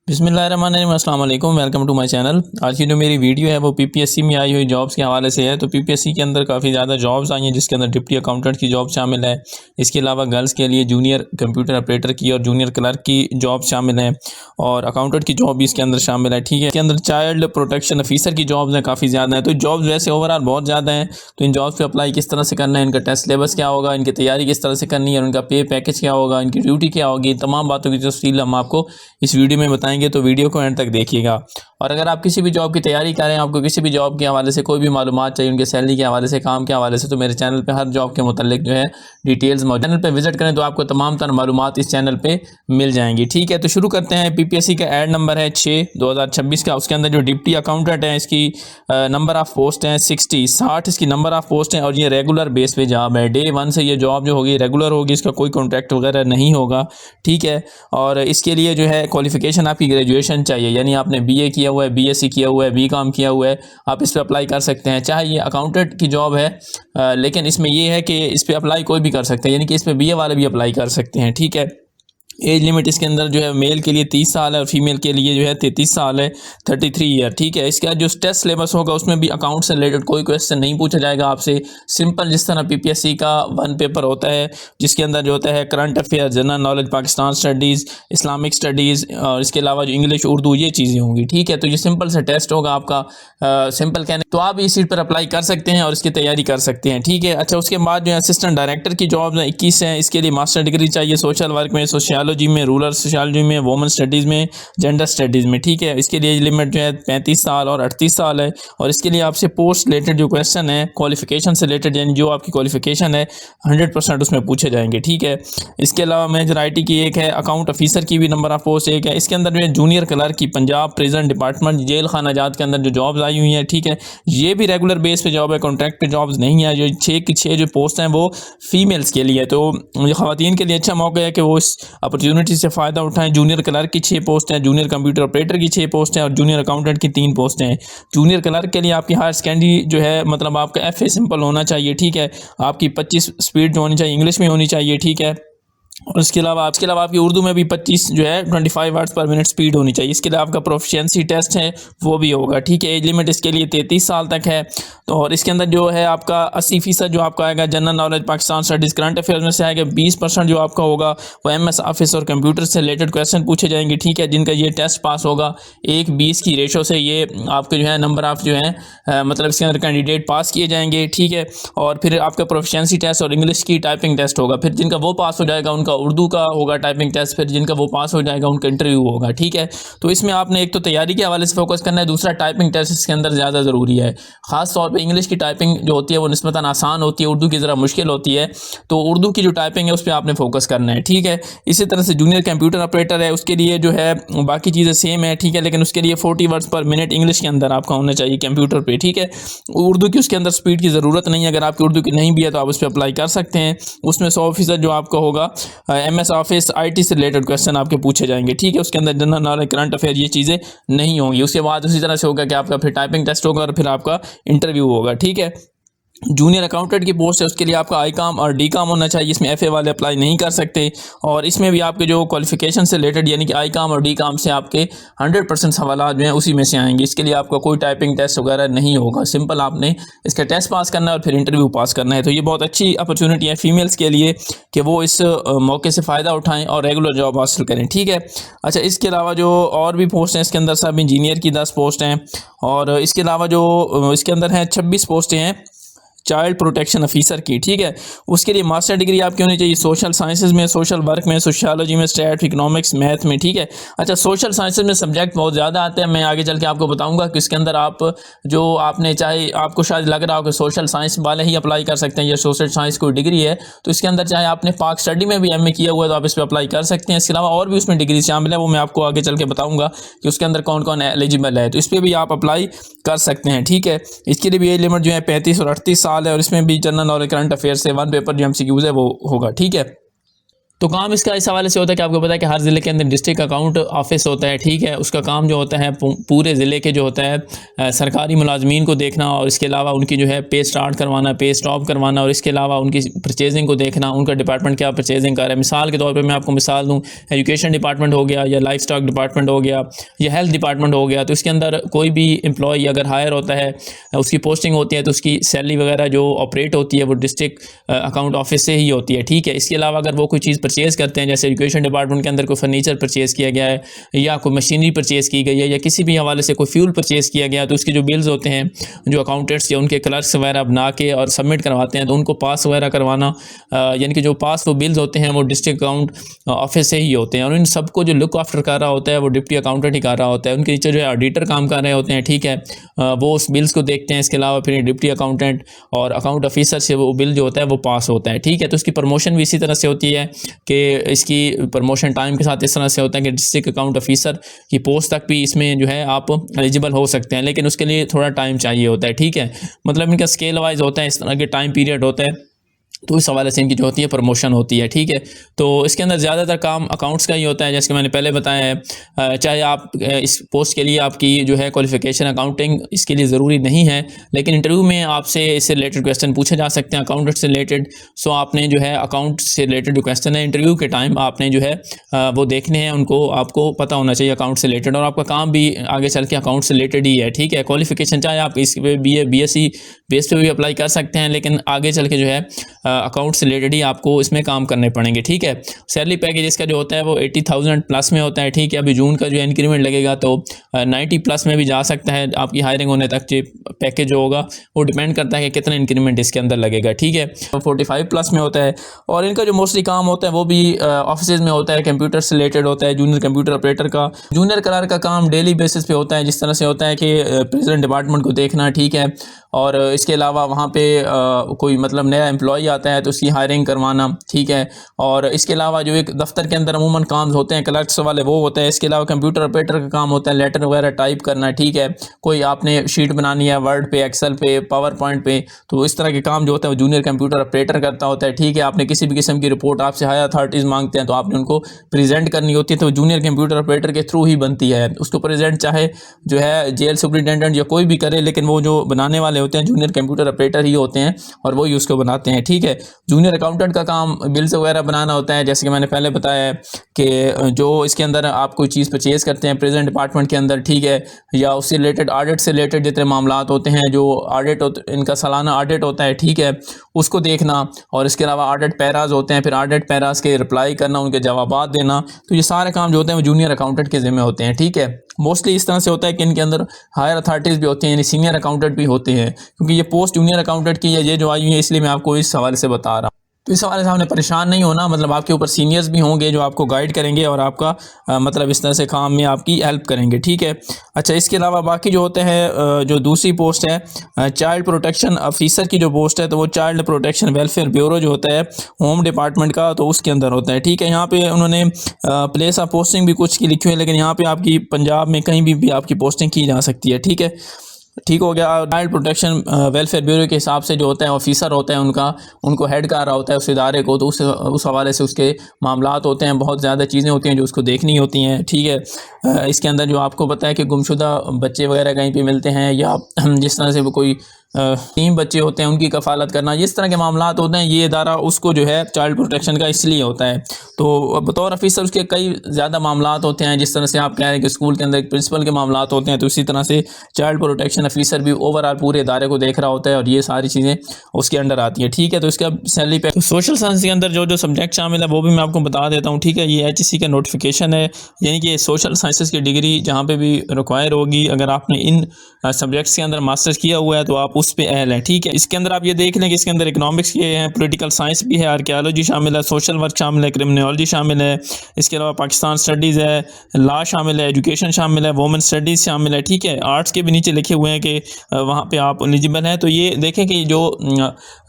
बिस्मिल्लाहिर्रहमानिर्रहीम, अस्सलाम वालेकुम, वेलकम टू माय चैनल। आज की जो मेरी वीडियो है वो पीपीएससी में आई हुई जॉब्स के हवाले से है। तो पीपीएससी के अंदर काफ़ी ज़्यादा जॉब्स आई हैं जिसके अंदर डिप्टी अकाउंटेंट की जॉब शामिल है। इसके अलावा गर्ल्स के लिए जूनियर कंप्यूटर ऑपरेटर की और जूनियर क्लर्क की जॉब शामिल है और अकाउंटेंट की जॉब भी इसके अंदर शामिल है। ठीक है, इसके अंदर चाइल्ड प्रोटेक्शन ऑफिसर की जॉब्स हैं, काफ़ी ज़्यादा है। तो जॉब्स वैसे ओवरऑल बहुत ज़्यादा हैं। तो इन जॉब्स पर अप्लाई किस तरह से करना है, इनका टेस्ट सिलेबस क्या होगा, इनकी तैयारी किस तरह से करनी है और उनका पे पैकेज क्या होगा, इनकी ड्यूटी क्या होगी, तमाम बातों की तफसील हम आपको इस वीडियो में बताएंगे। तो वीडियो को एंड तक देखिएगा। और अगर आप किसी भी जॉब की तैयारी करें, आपको किसी भी जॉब के हवाले से कोई भी मालूमात चाहिए, उनके सैलरी के हवाले से, काम के हवाले से, तो मेरे चैनल पे हर जॉब के मुतालिक जो है डिटेल्स मौजूद। चैनल पे विजिट करें तो आपको तमाम तर मालूमात इस चैनल पे मिल जाएंगी। ठीक है, तो शुरू करते हैं। पीपीएससी का एड नंबर है 6/2026 का। उसके अंदर जो डिप्टी अकाउंटेंट है इसकी नंबर ऑफ पोस्ट हैं 60 इसकी नंबर ऑफ पोस्ट हैं और ये रेगुलर बेस पे जॉब है। डे 1 से ये जॉब जो होगी रेगुलर होगी, इसका कोई कॉन्ट्रैक्ट वगैरह नहीं होगा। ठीक है, और इसके लिए जो है क्वालिफिकेशन आपकी ग्रेजुएशन चाहिए, यानी आपने बीए किया हुआ है, बीएससी किया हुआ है, बीकॉम किया हुआ है, आप इस पर अप्लाई कर सकते हैं। चाहे ये अकाउंटेंट की जॉब है लेकिन इसमें ये है कि इस पर अप्लाई कोई भी कर सकते हैं, यानी कि इस पर बीए वाले भी अप्लाई कर सकते हैं। ठीक है, एज लिमिट इसके अंदर जो है मेल के लिए 30 साल है और फीमेल के लिए जो है 33 साल है, 33 ईयर। ठीक है, इसका जो टेस्ट सिलेबस होगा उसमें भी अकाउंट से रिलेटेड कोई क्वेश्चन नहीं पूछा जाएगा आपसे। सिंपल जिस तरह पीपीएससी का वन पेपर होता है जिसके अंदर जो होता है current affair, general knowledge, Pakistan studies, Islamic studies और इसके अलावा जो इंग्लिश, उर्दू, ये चीज़ें होंगी। ठीक है, तो ये सिंपल सा टेस्ट होगा आपका। सिंपल कहने तो आप इस सीट पर अप्लाई कर सकते हैं और इसकी तैयारी कर सकते हैं। ठीक है, अच्छा, उसके बाद जो है असिस्टेंट डायरेक्टर की जॉब 21 है। इसके लिए मास्टर डिग्री चाहिए सोशल वर्क में, सोशियोलॉजी में, रूरल सोशियोलॉजी में, वुमेन स्टडीज़ में, जेंडर स्टडीज़ में। ठीक है, इसके लिए लिमिट जो है 35 साल और 38 साल है। और इसके लिए आपसे पोस्ट रिलेटेड जो क्वेश्चन है, क्वालिफिकेशन से रिलेटेड, यानी जो आपकी क्वालिफिकेशन है 100% उसमें पूछे जाएंगे। ठीक है, इसके अलावा मेजर आईटी की एक है, अकाउंट ऑफिसर की भी नंबर ऑफ पोस्ट एक है। इसके अंदर जो है जूनियर क्लर्क की पंजाब प्रिजन डिपार्टमेंट जेल खाना जात के अंदर जो जॉब्स आई हुई हैं। ठीक है, ये भी रेगुलर बेस पे जॉब है, कॉन्ट्रैक्ट पे जॉब्स नहीं है। जो 6 की 6 जो पोस्ट हैं वो फीमेल्स के लिए, तो ख़वातीन के लिए अच्छा मौका है कि वो इस अपॉर्चुनिटी से फ़ायदा उठाएं। जूनियर क्लर्क की 6 पोस्ट हैं, जूनियर कंप्यूटर ऑपरेटर की 6 पोस्ट हैं और जूनियर अकाउंटेंट की 3 पोस्ट हैं। जूनियर क्लर्क के लिए आपकी हायर सेकेंडरी जो है, मतलब आपका एफए सिंपल होना चाहिए। ठीक है, आपकी 25 स्पीड जो होनी चाहिए इंग्लिश में होनी चाहिए। ठीक है, और इसके अलावा आपकी उर्दू में भी 25 जो है 25 वर्ड्स पर मिनट स्पीड होनी चाहिए। इसके लिए आपका प्रोफिशिएंसी टेस्ट है वो भी होगा। ठीक है, एज लिमिट इसके लिए 33 साल तक है। तो और इसके अंदर जो है आपका 80% जो आपका आएगा general knowledge, Pakistan studies, current affairs में से आएगा। 20% जो आपका होगा वो एमएस ऑफिस और कंप्यूटर से रिलेटेड क्वेश्चन पूछे जाएंगे। ठीक है, जिनका ये टेस्ट पास होगा 1:20 की रेशो से ये आपके जो है नंबर ऑफ जो है मतलब इसके अंदर कैंडिडेट पास किए जाएंगे। ठीक है, और फिर आपका प्रोफिशिएंसी टेस्ट और इंग्लिश की टाइपिंग टेस्ट होगा। फिर जिनका वो पास हो जाएगा उनका उर्दू का होगा टाइपिंग टेस्ट, फिर जिनका वो पास हो जाएगा उनका इंटरव्यू होगा। ठीक है, तो इसमें आपने एक तो तैयारी के हवाले से फोकस करना है, दूसरा टाइपिंग टेस्ट इसके अंदर ज़्यादा ज़रूरी है। ख़ास तौर पे इंग्लिश की टाइपिंग जो होती है वो निस्बतन आसान होती है, उर्दू की ज़रा मुश्किल होती है। तो उर्दू की जो टाइपिंग है उस पर आपने फोकस करना है। ठीक है, इसी तरह से जूनियर कंप्यूटर ऑपरेटर है, उसके लिए जो है बाकी चीज़ें सेम है। ठीक है, लेकिन उसके लिए 40 वर्ड्स पर मिनट इंग्लिश के अंदर आपका होना चाहिए कंप्यूटर पर। ठीक है, उर्दू की उसके अंदर स्पीड की ज़रूरत नहीं है। अगर आपकी उर्दू की नहीं भी है तो आप उस पर अप्लाई कर सकते हैं। उसमें 100% जो आपका होगा एमएस ऑफिस आईटी से रिलेटेड क्वेश्चन आपके पूछे जाएंगे। ठीक है, उसके अंदर जनरल नॉलेज, करंट अफेयर, ये चीज़ें नहीं होंगी। उसके बाद उसी तरह से होगा कि आपका फिर टाइपिंग टेस्ट होगा और फिर आपका इंटरव्यू होगा। ठीक है, जूनियर अकाउंटेंट की पोस्ट है उसके लिए आपका आई काम और डी काम होना चाहिए। इसमें एफए वाले अप्लाई नहीं कर सकते। और इसमें भी आपके जो क्वालिफिकेशन से रिलेटेड, यानी कि आई काम और डी काम से आपके 100% सवाल जो हैं उसी में से आएंगे। इसके लिए आपका कोई टाइपिंग टेस्ट वगैरह नहीं होगा। सिंपल आपने इसका टेस्ट पास करना है और फिर इंटरव्यू पास करना है। तो ये बहुत अच्छी अपॉर्चुनिटी है फीमेल्स के लिए कि वो इस मौके से फ़ायदा उठाएँ और रेगुलर जॉब हासिल करें। ठीक है, अच्छा, इसके अलावा जो और भी पोस्ट हैं इसके अंदर, सब इंजीनियर की 10 पोस्ट हैं और इसके अलावा जो इसके अंदर हैं 26 पोस्टें हैं चाइल्ड प्रोटेक्शन ऑफिसर की। ठीक है, उसके लिए मास्टर डिग्री आपकी होनी चाहिए सोशल साइंसेज में, सोशल वर्क में, सोशियोलॉजी में, स्टैट, इकोनॉमिक्स, मैथ में। ठीक है, अच्छा, सोशल साइंसेज में सब्जेक्ट बहुत ज़्यादा आते हैं। मैं आगे चल के आपको बताऊंगा कि इसके अंदर आप जो आपने चाहे, आपको शायद लग रहा हो कि सोशल साइंस वाले ही अप्लाई कर सकते हैं या सोशल साइंस कोई डिग्री है, तो इसके अंदर चाहे आपने पाक स्टडी में भी एमए किया हुआ है तो आप इस पर अप्लाई कर सकते हैं। इसके अलावा और भी उसमें डिग्री शामिल है, वो मैं आपको आगे चल के बताऊँगा कि उसके अंदर कौन कौन एलिजिबल है, तो इस पर भी आप अप्लाई कर सकते हैं। ठीक है, इसके लिए भी एज लिमिट जो है 35 और 38 साल है और इसमें भी जनरल नॉलेज, करंट अफेयर से 1 पेपर जो एमसीक्यूज है वो होगा। ठीक है, तो काम इसका इस हवाले से होता है कि आपको पता है कि हर ज़िले के अंदर डिस्ट्रिक्ट अकाउंट ऑफिस होता है, ठीक है। उसका काम जो होता है पूरे ज़िले के जो होता है सरकारी मुलाजमीन को देखना, और इसके अलावा उनकी जो है पे स्टार्ट करवाना, पे स्टॉप करवाना, और इसके अलावा उनकी परचेजिंग को देखना, उनका डिपार्टमेंट क्या परचेजिंग कर रहा है। मिसाल के तौर पर मैं आपको मिसाल दूँ, एजुकेशन डिपार्टमेंट हो गया, या लाइफ स्टॉक डिपार्टमेंट हो गया, या हेल्थ डिपार्टमेंट हो गया। तो इसके अंदर कोई भी एम्प्लॉय अगर हायर होता है, उसकी पोस्टिंग होती है, तो उसकी सैलरी वगैरह जो ऑपरेट होती है वो डिस्ट्रिक्ट अकाउंट ऑफिस से ही होती है, ठीक है। इसके अलावा अगर वो कोई चीज़ परचेज़ करते हैं, जैसे एजुकेशन डिपार्टमेंट के अंदर कोई फर्नीचर परचेज़ किया गया है, या कोई मशीनरी परचेज़ की गई है, या किसी भी हवाले से कोई फ्यूल परचेज़ किया गया है, तो उसके जो बिल्स होते हैं, जो अकाउंटेंट्स या उनके क्लर्क्स वगैरह बना के और सबमिट करवाते हैं, तो उनको पास वगैरह करवाना, यानी कि जो पास वो बिल्स होते हैं वो डिस्ट्रिक्ट अकाउंट ऑफिस से ही होते हैं। और इन सबको जो लुक आफ्टर कर रहा होता है वो डिप्टी अकाउंटेंट ही कर रहा होता है। उनके नीचे जो है ऑडिटर काम कर रहे होते हैं, ठीक है, वो उस बिल्स को देखते हैं। इसके अलावा फिर डिप्टी अकाउंटेंट और अकाउंट ऑफिसर से वो बिल जो होता है वो पास होता है, ठीक है। तो इसकी प्रमोशन भी इसी तरह से होती है कि इसकी प्रमोशन टाइम के साथ इस तरह से होता है कि डिस्ट्रिक्ट अकाउंट ऑफिसर की पोस्ट तक भी इसमें जो है आप एलिजिबल हो सकते हैं, लेकिन उसके लिए थोड़ा टाइम चाहिए होता है, ठीक है। मतलब इनका स्केल वाइज होता है, इस तरह के टाइम पीरियड होता है, तो इस हवाले से इनकी जो होती है प्रमोशन होती है, ठीक है। तो इसके अंदर ज़्यादातर काम अकाउंट्स का ही होता है, जैसे कि मैंने पहले बताया है। चाहे आप इस पोस्ट के लिए आपकी जो है क्वालिफिकेशन अकाउंटिंग इसके लिए ज़रूरी नहीं है, लेकिन इंटरव्यू में आपसे इससे रिलेटेड क्वेश्चन पूछे जा सकते हैं अकाउंटेंट से रिलेटेड। सो आपने जो है अकाउंट से रिलेटेड जो क्वेश्चन है इंटरव्यू के टाइम आपने जो है वो देखने हैं, उनको आपको पता होना चाहिए अकाउंट से रिलेटेड, और आपका काम भी आगे चल के अकाउंट से रिलेटेड ही है, ठीक है। क्वालिफिकेशन चाहे आप इस BSc बेस पे भी अप्लाई कर सकते हैं, लेकिन आगे चल के जो है अकाउंट से रिलेटेड ही आपको इसमें काम करने पड़ेंगे, ठीक है। सैलरी पैकेज इसका जो होता है वो 80,000 प्लस में होता है, ठीक है। अभी जून का जो इंक्रीमेंट लगेगा तो 90 प्लस में भी जा सकता है। आपकी हायरिंग होने तक जो पैकेज जो होगा वो डिपेंड करता है कि कितना इंक्रीमेंट इसके अंदर लगेगा, ठीक है। 45 प्लस में होता है, और इनका जो मोस्टली काम होता है वो भी ऑफिस में होता है, कंप्यूटर से रिलेटेड होता है। जूनियर कंप्यूटर ऑपरेटर का, जूनियर क्लर्क का काम डेली बेसिस पे होता है, जिस तरह से होता है कि प्रेजेंट डिपार्टमेंट को देखना, ठीक है। और इसके अलावा वहाँ पे कोई मतलब नया एम्प्लॉय आता है तो उसकी हायरिंग करवाना, ठीक है। और इसके अलावा जो एक दफ्तर के अंदर अमूमन काम होते हैं क्लर्क्स वाले वो होते हैं। इसके अलावा कंप्यूटर ऑपरेटर का काम होता है लेटर वगैरह टाइप करना, ठीक है। कोई आपने शीट बनानी है वर्ड पे, एक्सेल पे, पावर पॉइंट पे, तो इस तरह के काम जो होता है वो जूनियर कंप्यूटर ऑपरेटर करता होता है, ठीक है। आपने किसी भी किस्म की रिपोर्ट आपसे हायर अथॉरिटीज़ मांगते हैं तो आपने उनको प्रेजेंट करनी होती है, तो जूनियर कंप्यूटर ऑपरेटर के थ्रू ही बनती है। उसको प्रेजेंट चाहे जो है जेल सुपरिटेंडेंट या कोई भी करे, लेकिन वो जो बनाने वाले होते हैं जूनियर कंप्यूटर ऑपरेटर ही होते हैं, और वही उसको बनाते हैं, ठीक है। जूनियर अकाउंटेंट का काम बिल्स वगैरह बनाना होता है, जैसे कि मैंने पहले बताया है कि जो इसके अंदर आप कोई चीज़ परचेज करते हैं प्रेजेंट डिपार्टमेंट के अंदर, ठीक है, या उससे रिलेटेड ऑडिट से रिलेटेड जितने मामला होते हैं, जो ऑडिट इनका सालाना ऑडिट होता है, ठीक है, उसको देखना। और इसके अलावा ऑडिट पैराज होते हैं, फिर ऑडिट पैराज के रिप्लाई करना, उनके जवाबात देना। तो ये सारे काम जो होते हैं वो जूनियर अकाउंटेंट के ज़िम्मे होते हैं, ठीक है। मोस्टली इस तरह से होता है कि इनके अंदर हायर अथॉरिटीज़ भी होती हैं, यानी सीनियर अकाउंटेंट भी होते हैं, क्योंकि ये पोस्ट जूनियर अकाउंटेंट की ये जो आई हुई है, इसलिए मैं आपको इस हवाले से बता रहा हूँ। तो इस हवाले से आपने परेशान नहीं होना, मतलब आपके ऊपर सीनियर्स भी होंगे जो आपको गाइड करेंगे और आपका मतलब इस तरह से काम में आपकी हेल्प करेंगे, ठीक है। अच्छा, इसके अलावा बाकी जो होते हैं जो दूसरी पोस्ट है चाइल्ड प्रोटेक्शन ऑफिसर की जो पोस्ट है, तो वो चाइल्ड प्रोटेक्शन वेलफेयर ब्यूरो जो होता है होम डिपार्टमेंट का, तो उसके अंदर होता है, ठीक है। यहाँ पे उन्होंने प्लेस ऑफ पोस्टिंग भी कुछ की लिखी हुई है, लेकिन यहाँ पे आपकी पंजाब में कहीं भी आपकी पोस्टिंग की जा सकती है, ठीक है। ठीक हो गया। चाइल्ड प्रोटेक्शन वेलफेयर ब्यूरो के हिसाब से जो होता है ऑफिसर होता है उनको हेड कर रहा होता है उस इदारे को, तो उस हवाले से उसके मामलात होते हैं, बहुत ज़्यादा चीज़ें होती हैं जो उसको देखनी होती हैं, ठीक है। इसके अंदर जो आपको पता है कि गुमशुदा बच्चे वगैरह कहीं पे मिलते हैं, या जिस तरह से वो कोई 3 बच्चे होते हैं उनकी कफ़ालत करना, इस तरह के मामलात होते हैं, ये इदारा उसको जो है चाइल्ड प्रोटेक्शन का इसलिए होता है। तो बतौर ऑफिसर उसके कई ज़्यादा मामलात होते हैं, जिस तरह से आप कह रहे हैं कि स्कूल के अंदर एक प्रिंसिपल के मामलात होते हैं, तो इसी तरह से चाइल्ड प्रोटेक्शन ऑफिसर भी ओवरऑल पूरे इदारे को देख रहा होता है, और ये सारी चीज़ें उसके अंडर आती हैं, ठीक है। तो इसका सैलरी पे तो सोशल साइंस के अंदर जो सब्जेक्ट शामिल है वो भी मैं आपको बता देता हूँ, ठीक है। ये HEC का नोटिफिकेशन है, यानी कि सोशल साइंसेस की डिग्री जहाँ पे भी रिक्वायर होगी, अगर आपने इन सब्जेक्ट्स के अंदर मास्टर्स किया हुआ है तो आप उस पे अहल हैं, ठीक है। इसके अंदर आप ये देख लें कि इसके अंदर इकोनॉमिक्स के हैं, पॉलिटिकल साइंस भी है, आर्कियोलॉजी शामिल है, सोशल वर्क शामिल है, क्रिमिनोलॉजी शामिल है, इसके अलावा पाकिस्तान स्टडीज़ है, लॉ शामिल है, एजुकेशन शामिल है, वुमेन स्टडीज़ शामिल है, ठीक है। आर्ट्स के भी नीचे लिखे हुए हैं कि वहाँ पे आप एलिजिबल हैं। तो ये देखें कि जो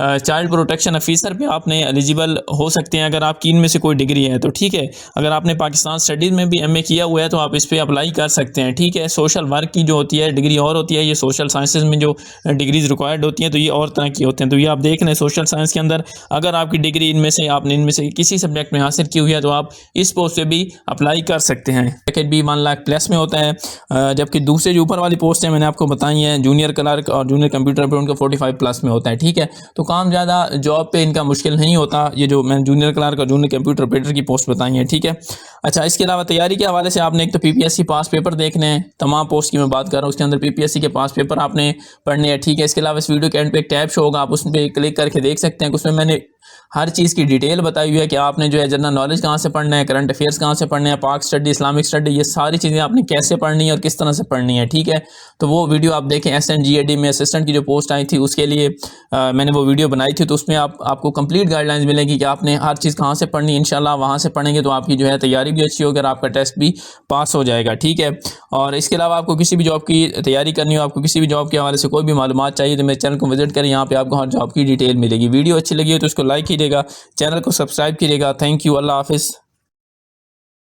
चाइल्ड प्रोटेक्शन ऑफिसर पे आपने एलिजिबल हो सकते हैं अगर आपकी इनमें से कोई डिग्री है तो, ठीक है। अगर आपने पाकिस्तान स्टडीज़ में भी MA किया हुआ है तो आप इस पर अप्लाई कर सकते हैं, ठीक है। सोशल वर्क की जो होती है डिग्री और होती है, ये सोशल साइंसेज में जो डिग्रीज चीज़ रिक्वायर्ड होती है तो ये और तरह की होते हैं। तो ये आप देख लें सोशल साइंस के अंदर अगर आपकी डिग्री आपने इनमें से किसी सब्जेक्ट में हासिल की हुई है तो आप इस पोस्ट पे भी अप्लाई कर सकते हैं। पैकेज भी 1 लाख प्लस में होता है, जबकि दूसरे जो ऊपर वाली पोस्ट है मैंने आपको बताई है जूनियर क्लर्क और जूनियर कंप्यूटर पर उनका 45 प्लस में होता है। ठीक है, तो काम ज़्यादा जॉब पे इनका मुश्किल नहीं होता, ये जो मैंने जूनियर क्लर्क और जूनियर कंप्यूटर ऑपरेटर की पोस्ट बताई है। ठीक है, अच्छा इसके अलावा तैयारी के हवाले से आपने एक तो पीपीएससी पास पेपर देखने हैं, तमाम पोस्ट की मैं बात कर रहा हूँ, उसके अंदर पीपीएससी के पास पेपर आपने पढ़ने हैं। ठीक है, इसके अलावा इस वीडियो के एंड पे एक टैब शो होगा, आप उस पर क्लिक करके देख सकते हैं कि उसमें मैंने हर चीज़ की डिटेल बताई हुई है कि आपने जो है जनरल नॉलेज कहाँ से पढ़ना है, करंट अफेयर्स कहाँ से पढ़ने हैं, पाक स्टडी, इस्लामिक स्टडी, ये सारी चीज़ें आपने कैसे पढ़नी है और किस तरह से पढ़नी है। ठीक है, तो वो वीडियो आप देखें। SNGAD में असिस्टेंट की जो पोस्ट आई थी उसके लिए मैंने वो वीडियो बनाई थी, तो उसमें आपको कंप्लीट गाइडलाइंस मिलेगी कि आपने हर चीज़ कहाँ से पढ़नी है। इंशाल्लाह वहाँ से पढ़ेंगे तो आपकी जो है तैयारी भी अच्छी होगी और आपका टेस्ट भी पास हो जाएगा। ठीक है, और इसके अलावा आपको किसी भी जॉब की तैयारी करनी हो, आपको किसी भी जॉब के हवाले से कोई भी मालूमात चाहिए तो मेरे चैनल को विजिट करें, यहाँ पे आपको हर जॉब की डिटेल मिलेगी। वीडियो अच्छी लगी हो तो उसको लाइक कीजिएगा, चैनल को सब्सक्राइब कीजिएगा। थैंक यू, अल्लाह हाफिज़।